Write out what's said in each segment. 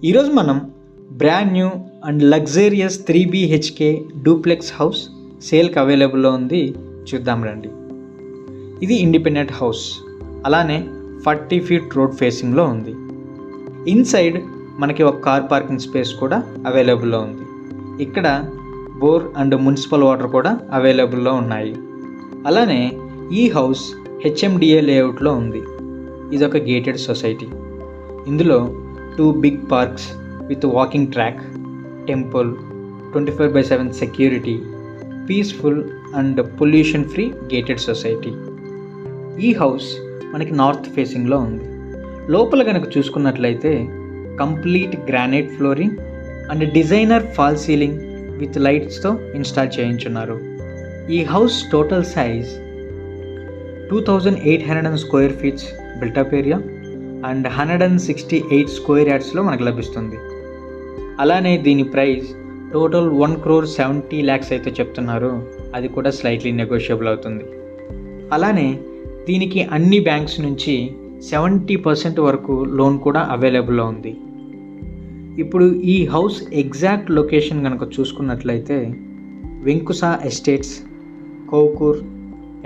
ఈరోజు మనం brand new and luxurious 3 BHK duplex house సేల్కి అవైలబుల్లో ఉంది, చూద్దాం రండి. ఇది ఇండిపెండెంట్ హౌస్, అలానే 40 feet రోడ్ ఫేసింగ్లో ఉంది. ఇన్సైడ్ మనకి ఒక కార్ పార్కింగ్ స్పేస్ కూడా అవైలబుల్లో ఉంది. ఇక్కడ బోర్ అండ్ మున్సిపల్ వాటర్ కూడా అవైలబుల్లో ఉన్నాయి. అలానే ఈ హౌస్ HMDA లేఅవుట్లో ఉంది. ఇదొక గేటెడ్ సొసైటీ. ఇందులో 2 big parks with walking track, temple, 24/7 security, peaceful and pollution free gated society. ఈ హౌస్ మనకి నార్త్ ఫేసింగ్లో ఉంది. లోపల కనుక చూసుకున్నట్లయితే complete granite flooring and designer false ceiling with లైట్స్తో ఇన్స్టాల్ చేయించున్నారు. ఈ house total size 2800 square feet built up area and 168 square yardsలో మనకు లభిస్తుంది. అలానే దీని ప్రైస్ టోటల్ 1,70 lakhs అయితే చెప్తున్నారు. అది కూడా స్లైట్లీ నెగోషియబుల్ అవుతుంది. అలానే దీనికి అన్ని బ్యాంక్స్ నుంచి 70% వరకు లోన్ కూడా అవైలబుల్లో ఉంది. ఇప్పుడు ఈ హౌస్ ఎగ్జాక్ట్ లొకేషన్ కనుక చూసుకున్నట్లయితే వెంకుసా ఎస్టేట్స్, కౌకూర్,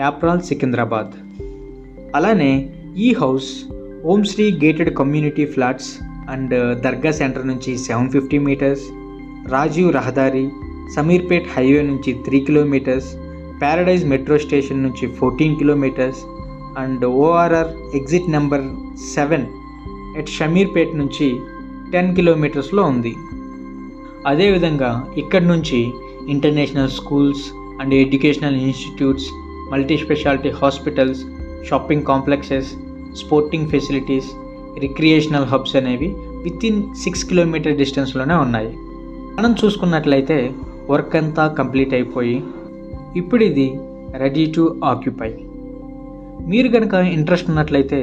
యాప్రాల్, సికింద్రాబాద్. అలానే ఈ house Om Shri gated community flats and Dargah center నుంచి 750 meters, రాజీవ్ రహదారి, సమీర్పేట్ హైవే నుంచి 3 kilometers, ప్యారడైజ్ మెట్రో స్టేషన్ నుంచి 14 kilometers and ORR exit number 7 at Shamirpet నుంచి 10 kilometersలో ఉంది. అదేవిధంగా ఇక్కడ నుంచి international schools and educational institutes, multi speciality hospitals, shopping complexes, sporting facilities, recreational hubs అనేవి వితిన్ 6 kilometer డిస్టెన్స్లోనే ఉన్నాయి. మనం చూసుకున్నట్లయితే వర్క్ అంతా కంప్లీట్ అయిపోయి ఇప్పుడు ఇది రెడీ టు ఆక్యుపై. మీరు కనుక ఇంట్రెస్ట్ ఉన్నట్లయితే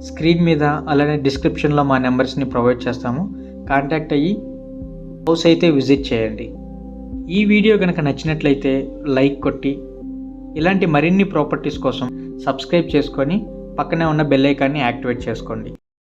స్క్రీన్ మీద అలానే డిస్క్రిప్షన్లో మా నెంబర్స్ని ప్రొవైడ్ చేస్తాము. కాంటాక్ట్ అయ్యి హౌస్ అయితే విజిట్ చేయండి. ఈ వీడియో కనుక నచ్చినట్లయితే లైక్ కొట్టి ఇలాంటి మరిన్ని ప్రాపర్టీస్ కోసం సబ్స్క్రైబ్ చేసుకొని పక్కనే ఉన్న బెల్ ఐకాన్ని యాక్టివేట్ చేసుకోండి.